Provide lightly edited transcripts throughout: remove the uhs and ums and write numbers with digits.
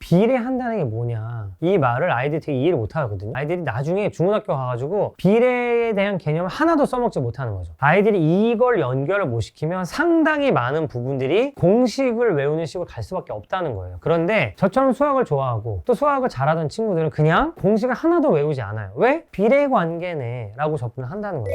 비례한다는 게 뭐냐, 이 말을 아이들이 되게 이해를 못 하거든요. 아이들이 나중에 중고등학교 가가지고 비례에 대한 개념을 하나도 써먹지 못하는 거죠. 아이들이 이걸 연결을 못 시키면 상당히 많은 부분들이 공식을 외우는 식으로 갈 수밖에 없다는 거예요. 그런데 저처럼 수학을 좋아하고 또 수학을 잘하던 친구들은 그냥 공식을 하나도 외우지 않아요. 왜? 비례관계네 라고 접근을 한다는 거죠.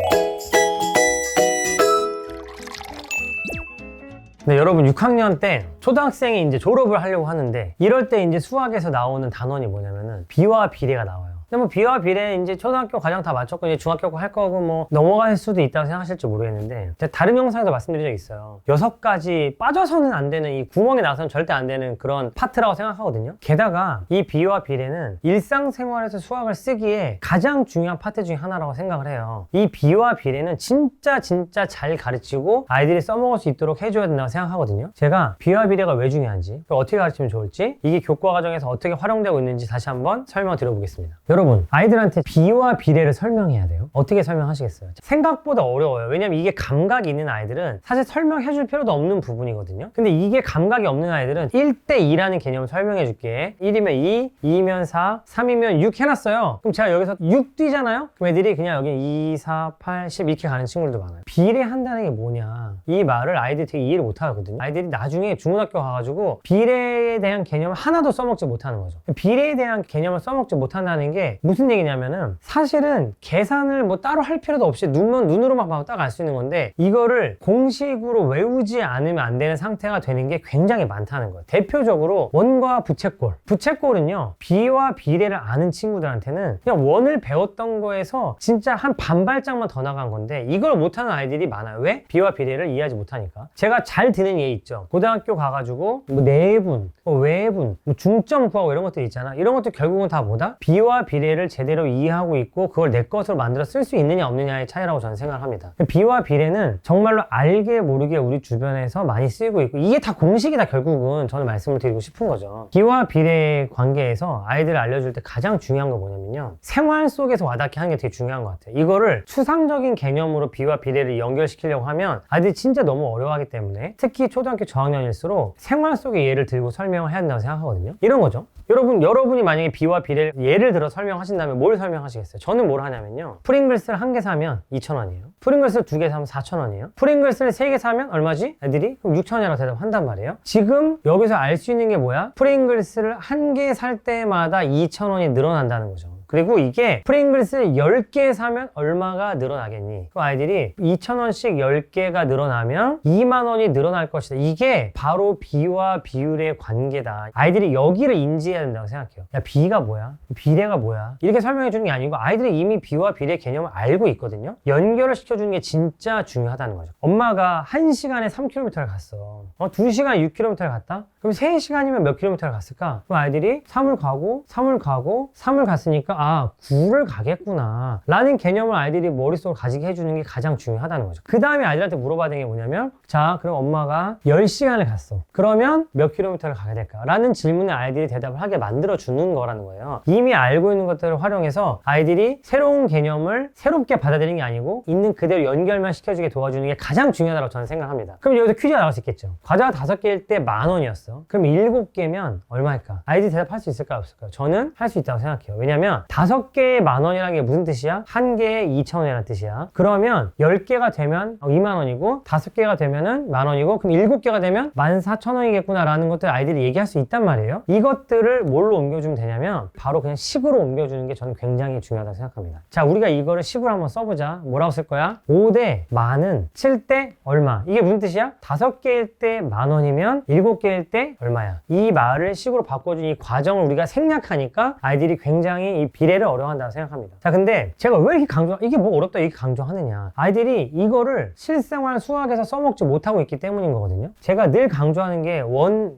근데 여러분 6학년 때 초등학생이 이제 졸업을 하려고 하는데, 이럴 때 이제 수학에서 나오는 단원이 뭐냐면은 비와 비례가 나와요. 근데 뭐 비와 비례 이제 초등학교 과정 다 마쳤고 이제 중학교 할 거고 뭐 넘어갈 수도 있다고 생각하실지 모르겠는데, 제가 다른 영상에서 말씀드린 적이 있어요. 6가지 빠져서는 안 되는, 이 구멍에 나서는 절대 안 되는 그런 파트라고 생각하거든요. 게다가 이 비와 비례는 일상생활에서 수학을 쓰기에 가장 중요한 파트 중에 하나라고 생각을 해요. 이 비와 비례는 진짜 잘 가르치고 아이들이 써먹을 수 있도록 해줘야 된다고 생각하거든요. 제가 비와 비례가 왜 중요한지, 어떻게 가르치면 좋을지, 이게 교과 과정에서 어떻게 활용되고 있는지 다시 한번 설명을 드려보겠습니다. 여러분, 아이들한테 비와 비례를 설명해야 돼요. 어떻게 설명하시겠어요? 생각보다 어려워요. 왜냐면 이게 감각이 있는 아이들은 사실 설명해 줄 필요도 없는 부분이거든요. 근데 이게 감각이 없는 아이들은 1대2라는 개념을 설명해 줄게. 1이면 2, 2면 4, 3이면 6 해놨어요. 그럼 제가 여기서 6 뛰잖아요? 그럼 애들이 그냥 여기 2, 4, 8, 10 이렇게 가는 친구들도 많아요. 비례한다는 게 뭐냐, 이 말을 아이들이 되게 이해를 못 하거든요. 아이들이 나중에 중고등학교 가가지고 비례에 대한 개념을 하나도 써먹지 못하는 거죠. 비례에 대한 개념을 써먹지 못한다는 게 무슨 얘기냐면은, 사실은 계산을 뭐 따로 할 필요도 없이 눈으로만 봐도 딱 알 수 있는 건데, 이거를 공식으로 외우지 않으면 안 되는 상태가 되는 게 굉장히 많다는 거예요. 대표적으로 원과 부채꼴. 부채꼴은요, 비와 비례를 아는 친구들한테는 그냥 원을 배웠던 거에서 진짜 한 반발짝만 더 나간 건데, 이걸 못하는 아이들이 많아요. 왜? 비와 비례를 이해하지 못하니까. 제가 잘 드는 예 있죠. 고등학교 가가지고 뭐 내분, 외분, 뭐 중점 구하고 이런 것들 있잖아. 이런 것들 결국은 다 뭐다? 비와 비례를 제대로 이해하고 있고 그걸 내 것으로 만들어 쓸 수 있느냐 없느냐의 차이라고 저는 생각을 합니다. 비와 비례는 정말로 알게 모르게 우리 주변에서 많이 쓰이고 있고, 이게 다 공식이다 결국은 저는 말씀을 드리고 싶은 거죠. 비와 비례 관계에서 아이들을 알려줄 때 가장 중요한 거 뭐냐면요, 생활 속에서 와닿게 하는 게 되게 중요한 것 같아요. 이거를 추상적인 개념으로 비와 비례를 연결시키려고 하면 아이들이 진짜 너무 어려워하기 때문에, 특히 초등학교 저학년일수록 생활 속의 예를 들고 설명을 해야 된다고 생각하거든요. 이런 거죠. 여러분이 만약에 비와 비례를 예를 들어 설명하신다면 뭘 설명하시겠어요? 저는 뭘 하냐면요, 프링글스를 1개 사면 2,000원이에요. 프링글스를 2개 사면 4,000원이에요. 프링글스를 3개 사면 얼마지? 애들이? 그럼 6,000원이라고 대답한단 말이에요. 지금 여기서 알 수 있는 게 뭐야? 프링글스를 1개 살 때마다 2,000원이 늘어난다는 거죠. 그리고 이게 프링글스를 10개 사면 얼마가 늘어나겠니? 그 아이들이 2,000원씩 10개가 늘어나면 2만 원이 늘어날 것이다. 이게 바로 비와 비율의 관계다. 아이들이 여기를 인지해야 된다고 생각해요. 야, 비가 뭐야? 비례가 뭐야? 이렇게 설명해 주는 게 아니고, 아이들이 이미 비와 비례 개념을 알고 있거든요. 연결을 시켜주는 게 진짜 중요하다는 거죠. 엄마가 1시간에 3km를 갔어. 2시간에 6km를 갔다? 그럼 3시간이면 몇 킬로미터를 갔을까? 그럼 아이들이 3을 가고 3을 갔으니까 9를 가겠구나 라는 개념을 아이들이 머릿속으로 가지게 해주는 게 가장 중요하다는 거죠. 그 다음에 아이들한테 물어봐야 되는 게 뭐냐면, 자, 그럼 엄마가 10시간을 갔어. 그러면 몇 킬로미터를 가야 될까? 라는 질문에 아이들이 대답을 하게 만들어주는 거라는 거예요. 이미 알고 있는 것들을 활용해서 아이들이 새로운 개념을 새롭게 받아들이는 게 아니고 있는 그대로 연결만 시켜주게 도와주는 게 가장 중요하다고 저는 생각합니다. 그럼 여기서 퀴즈가 나올 수 있겠죠. 과자가 5개일 때 10,000원이었어. 그럼 7개면 얼마일까? 아이들이 대답할 수 있을까요? 없을까요? 저는 할 수 있다고 생각해요. 왜냐면 5개에 10,000원이라는 게 무슨 뜻이야? 1개에 2,000원이라는 뜻이야. 그러면 10개가 되면 2만 원이고 5개가 되면은 10,000원이고, 그럼 7개가 되면 14,000원이겠구나 라는 것들 아이들이 얘기할 수 있단 말이에요. 이것들을 뭘로 옮겨주면 되냐면 바로 그냥 식으로 옮겨주는 게 저는 굉장히 중요하다고 생각합니다. 자, 우리가 이거를 식으로 한번 써보자. 뭐라고 쓸 거야? 5대 만은 7대 얼마. 이게 무슨 뜻이야? 5개일 때 10,000원이면 7개일 때 얼마야? 이 말을 식으로 바꿔준 이 과정을 우리가 생략하니까 아이들이 굉장히 이 비례를 어려워한다고 생각합니다. 자, 근데 제가 왜 이렇게 이게 뭐 어렵다 이렇게 강조하느냐, 아이들이 이거를 실생활 수학에서 써먹지 못하고 있기 때문인 거거든요. 제가 늘 강조하는 게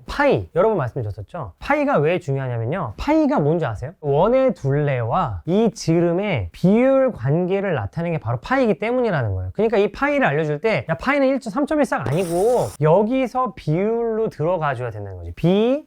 파이, 여러 번 말씀드렸었죠. 파이가 왜 중요하냐면요, 파이가 뭔지 아세요? 원의 둘레와 이 지름의 비율 관계를 나타내는 게 바로 파이이기 때문이라는 거예요. 그러니까 이 파이를 알려줄 때, 야, 파이는 3.14가 아니고 여기서 비율로 들어가줘야 된다는 거지.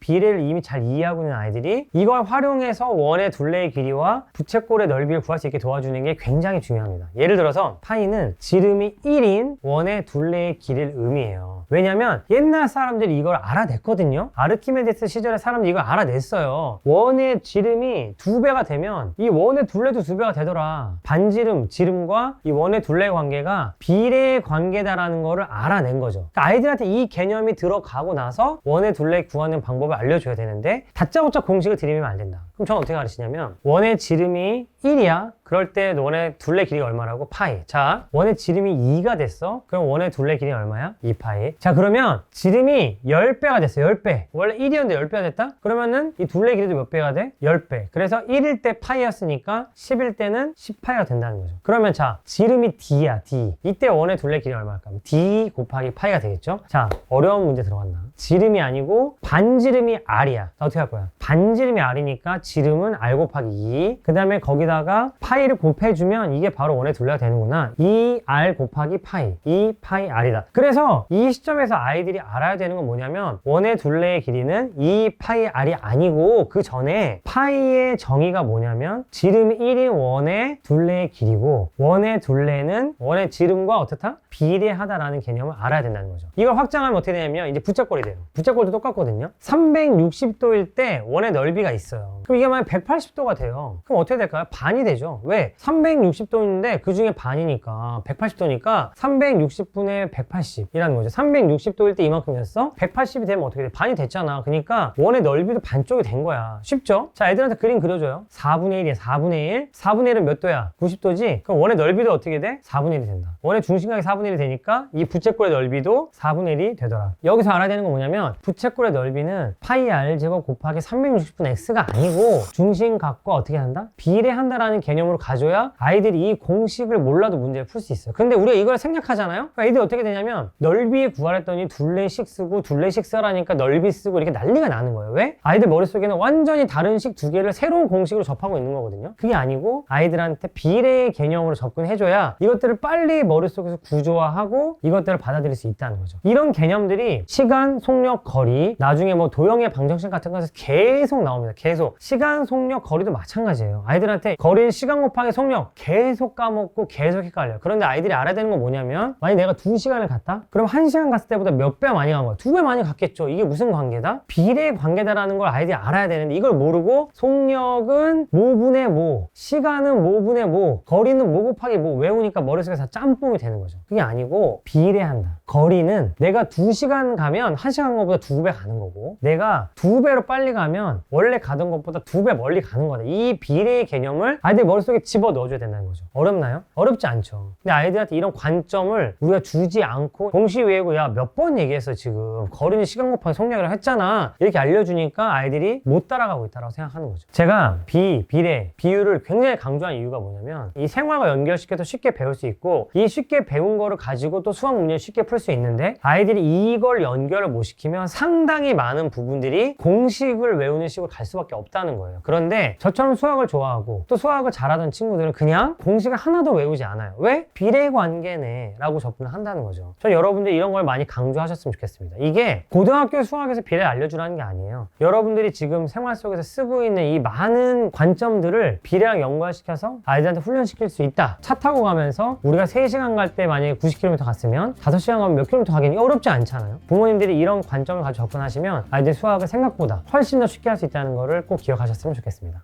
비례를 이미 잘 이해하고 있는 아이들이 이걸 활용해서 원의 둘레의 길이와 길이와 부채꼴의 넓이를 구할 수 있게 도와주는 게 굉장히 중요합니다. 예를 들어서 파이는 지름이 1인 원의 둘레의 길이를 의미해요. 왜냐면 옛날 사람들이 이걸 알아냈거든요. 아르키메데스 시절에 사람들이 이걸 알아냈어요. 원의 지름이 2배가 되면 이 원의 둘레도 2배가 되더라. 반지름, 지름과 이 원의 둘레의 관계가 비례의 관계다라는 거를 알아낸 거죠. 그러니까 아이들한테 이 개념이 들어가고 나서 원의 둘레 구하는 방법을 알려줘야 되는데 다짜고짜 공식을 들이면 안 된다. 그럼 저는 어떻게 가르치냐면 원의 지름이 1이야. 그럴 때 원의 둘레 길이가 얼마라고? 파이. 자, 원의 지름이 2가 됐어. 그럼 원의 둘레 길이가 얼마야? 2파이. 자, 그러면 지름이 10배가 됐어. 10배. 원래 1이었는데 10배가 됐다? 그러면은 이 둘레 길이도 몇 배가 돼? 10배. 그래서 1일 때 파이였으니까 10일 때는 10파이가 된다는 거죠. 그러면 자, 지름이 D야, D. 이때 원의 둘레 길이가 얼마일까? D 곱하기 파이가 되겠죠? 자, 어려운 문제 들어갔나? 지름이 아니고 반지름이 R이야. 자, 어떻게 할 거야? 반지름이 R이니까 지름은 R 곱하기 2. 그 다음에 거기다가 파이를 곱해주면 이게 바로 원의 둘레가 되는구나. 2R 곱하기 파이. 2파이 R이다. 그래서 이 시점에서 아이들이 알아야 되는 건 뭐냐면 원의 둘레의 길이는 2파이 R이 아니고 그 전에 파이의 정의가 뭐냐면 지름이 1인 원의 둘레의 길이고 원의 둘레는 원의 지름과 어떻다? 비례하다라는 개념을 알아야 된다는 거죠. 이걸 확장하면 어떻게 되냐면 이제 부채꼴이 돼요. 부채꼴도 똑같거든요. 360도일 때 원의 넓이가 있어요. 그럼 이게 만약 180도가 돼요. 그럼 어떻게 될까요? 반이 되죠. 왜? 360도인데 그 중에 반이니까 180도니까 360분의 180이라는 거죠. 360도일 때 이만큼이었어? 180이 되면 어떻게 돼? 반이 됐잖아. 그러니까 원의 넓이도 반쪽이 된 거야. 쉽죠? 자, 애들한테 그림 그려줘요. 4분의 1이야. 4분의 1. 4분의 1은 몇 도야? 90도지? 그럼 원의 넓이도 어떻게 돼? 4분의 1이 된다. 원의 중심각이 4분의 1이 되니까 이 부채꼴의 넓이도 4분의 1이 되더라. 여기서 알아야 되는 건 뭐냐면 부채꼴의 넓이는 파이 r 제곱 곱하기 360분 x가 아니고 중심각과 어떻게 한다? 비례한다라는 개념으로 가져야 아이들이 이 공식을 몰라도 문제를 풀 수 있어요. 근데 우리가 이걸 생략하잖아요? 그러니까 애들이 어떻게 되냐면 넓이 구하랬더니 둘레식 쓰고 둘레식 써라니까 넓이 쓰고 이렇게 난리가 나는 거예요. 왜? 아이들 머릿속에는 완전히 다른 식 두 개를 새로운 공식으로 접하고 있는 거거든요. 그게 아니고 아이들한테 비례의 개념으로 접근해줘야 이것들을 빨리 머릿속에서 구조화하고 이것들을 받아들일 수 있다는 거죠. 이런 개념들이 시간, 속력, 거리, 나중에 뭐 도형의 방정식 같은 것에서 계속 나옵니다. 계속. 시간, 속력, 거리도 마찬가지예요. 아이들한테 거리는 시간 곱하기 속력 계속 까먹고 계속 헷갈려요. 그런데 아이들이 알아야 되는 건 뭐냐면 만약 내가 2시간을 갔다? 그럼 1시간 갔을 때보다 몇 배 많이 간 거야? 2배 많이 갔겠죠. 이게 무슨 관계다? 비례 관계다라는 걸 아이들이 알아야 되는데 이걸 모르고 속력은 뭐분의 뭐, 시간은 뭐분의 뭐, 거리는 뭐 곱하기 뭐 외우니까 머릿속에서 다 짬뽕이 되는 거죠. 그게 아니고 비례한다. 거리는 내가 2시간 가면 1시간 간 것보다 2배 가는 거고 내가 2배로 빨리 가면 원래 가던 것보다 2배 멀리 가는 거다. 이 비례의 개념을 아이들 머릿속에 집어넣어줘야 된다는 거죠. 어렵나요? 어렵지 않죠. 근데 아이들한테 이런 관점을 우리가 주지 않고 동시 외우고 야 몇 번 얘기했어 지금 거리는 시간 곱하기 속력이라고 했잖아 이렇게 알려주니까 아이들이 못 따라가고 있다고 생각하는 거죠. 제가 비례, 비율을 굉장히 강조한 이유가 뭐냐면 이 생활과 연결시켜서 쉽게 배울 수 있고 이 쉽게 배운 거를 가지고 또 수학 문제를 쉽게 풀 수 있는데 아이들이 이걸 연결을 못 시키면 상당히 많은 부분들이 공식을 외우는 식으로 갈 수밖에 없다는 거예요. 그런데 저처럼 수학을 좋아하고 또 수학을 잘하던 친구들은 그냥 공식을 하나도 외우지 않아요. 왜? 비례관계네 라고 접근을 한다는 거죠. 전 여러분들 이런 걸 많이 강조하셨으면 좋겠습니다. 이게 고등학교 수학에서 비례를 알려주라는 게 아니에요. 여러분들이 지금 생활 속에서 쓰고 있는 이 많은 관점들을 비례랑 연관시켜서 아이들한테 훈련시킬 수 있다. 차 타고 가면서 우리가 3시간 갈 때 만약에 90km 갔으면 5시간 가면 몇 킬로미터 가긴 어렵지 않잖아요. 부모님들이 이런 관점을 가지고 접근하시면 아이들 수학을 생각보다 훨씬 더 쉽게 할 수 있다는 거를 꼭 기억하셨으면 좋겠습니다.